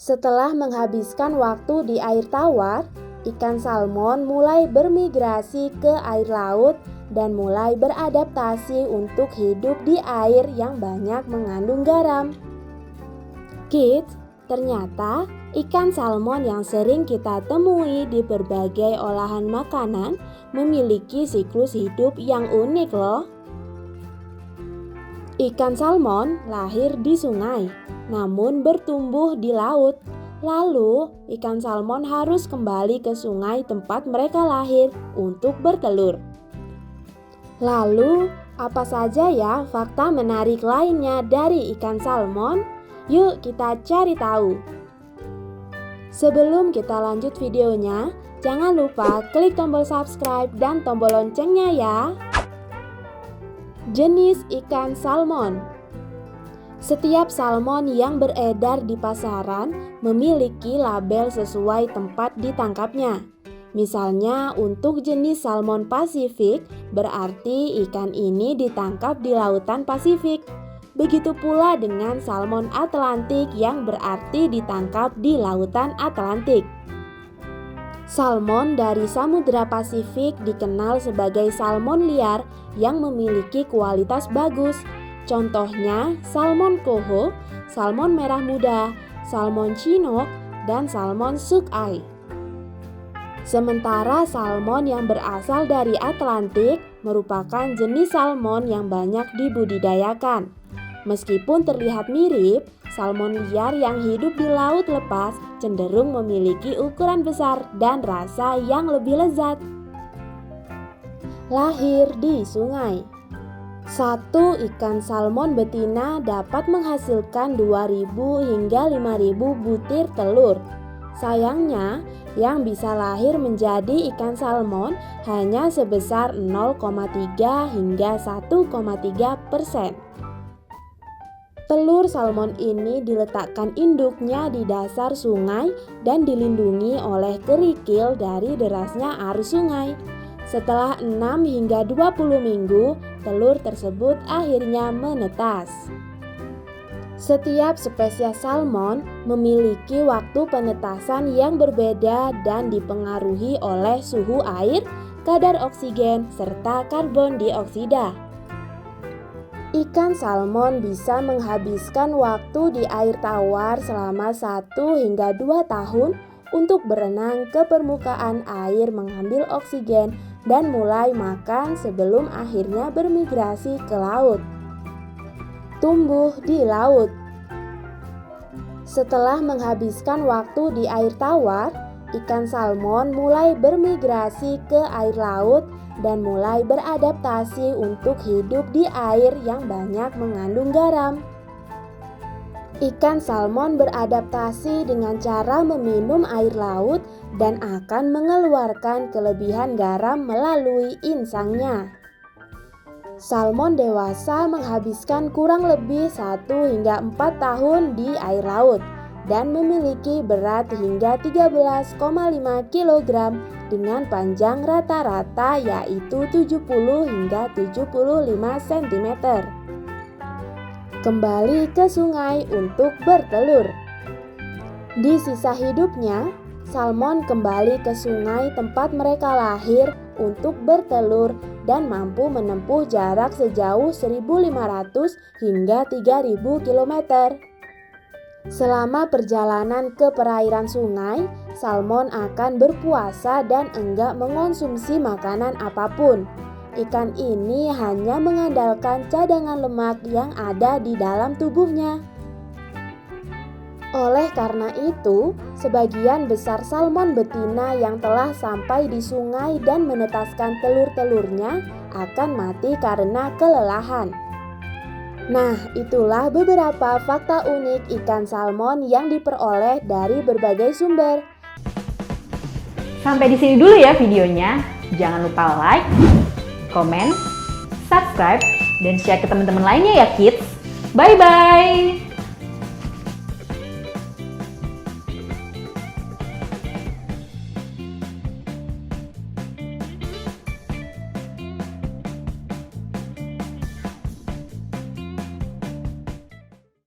Setelah menghabiskan waktu di air tawar, ikan salmon mulai bermigrasi ke air laut dan mulai beradaptasi untuk hidup di air yang banyak mengandung garam. Kids, ternyata ikan salmon yang sering kita temui di berbagai olahan makanan memiliki siklus hidup yang unik loh. Ikan salmon lahir di sungai, namun bertumbuh di laut. Lalu, ikan salmon harus kembali ke sungai tempat mereka lahir untuk bertelur. Lalu, apa saja ya fakta menarik lainnya dari ikan salmon? Yuk kita cari tahu. Sebelum kita lanjut videonya, jangan lupa klik tombol subscribe dan tombol loncengnya ya. Jenis ikan salmon. Setiap salmon yang beredar di pasaran memiliki label sesuai tempat ditangkapnya. Misalnya untuk jenis salmon Pasifik, berarti ikan ini ditangkap di lautan Pasifik. Begitu pula dengan salmon Atlantik yang berarti ditangkap di lautan Atlantik. Salmon dari Samudra Pasifik dikenal sebagai salmon liar yang memiliki kualitas bagus. Contohnya salmon coho, salmon merah muda, salmon chinook, dan salmon sockeye. Sementara salmon yang berasal dari Atlantik merupakan jenis salmon yang banyak dibudidayakan. Meskipun terlihat mirip, salmon liar yang hidup di laut lepas cenderung memiliki ukuran besar dan rasa yang lebih lezat. Lahir di sungai. Satu ikan salmon betina dapat menghasilkan 2.000 hingga 5.000 butir telur. Sayangnya, yang bisa lahir menjadi ikan salmon hanya sebesar 0,3 hingga 1,3%. Telur salmon ini diletakkan induknya di dasar sungai dan dilindungi oleh kerikil dari derasnya arus sungai. Setelah 6 hingga 20 minggu, telur tersebut akhirnya menetas. Setiap spesies salmon memiliki waktu penetasan yang berbeda dan dipengaruhi oleh suhu air, kadar oksigen, serta karbon dioksida. Ikan salmon bisa menghabiskan waktu di air tawar selama 1 hingga 2 tahun untuk berenang ke permukaan air mengambil oksigen dan mulai makan sebelum akhirnya bermigrasi ke laut. Tumbuh di laut. Setelah menghabiskan waktu di air tawar, ikan salmon mulai bermigrasi ke air laut dan mulai beradaptasi untuk hidup di air yang banyak mengandung garam. Ikan salmon beradaptasi dengan cara meminum air laut dan akan mengeluarkan kelebihan garam melalui insangnya. Salmon dewasa menghabiskan kurang lebih 1 hingga 4 tahun di air laut dan memiliki berat hingga 13,5 kg dengan panjang rata-rata yaitu 70 hingga 75 cm. Kembali ke sungai untuk bertelur. Di sisa hidupnya, salmon kembali ke sungai tempat mereka lahir untuk bertelur dan mampu menempuh jarak sejauh 1.500 hingga 3.000 km. Selama perjalanan ke perairan sungai, salmon akan berpuasa dan enggak mengonsumsi makanan apapun. Ikan ini hanya mengandalkan cadangan lemak yang ada di dalam tubuhnya. Oleh karena itu, sebagian besar salmon betina yang telah sampai di sungai dan menetaskan telur-telurnya akan mati karena kelelahan. Nah, itulah beberapa fakta unik ikan salmon yang diperoleh dari berbagai sumber. Sampai di sini dulu ya videonya. Jangan lupa like, komen, subscribe, dan share ke teman-teman lainnya ya kids. Bye-bye!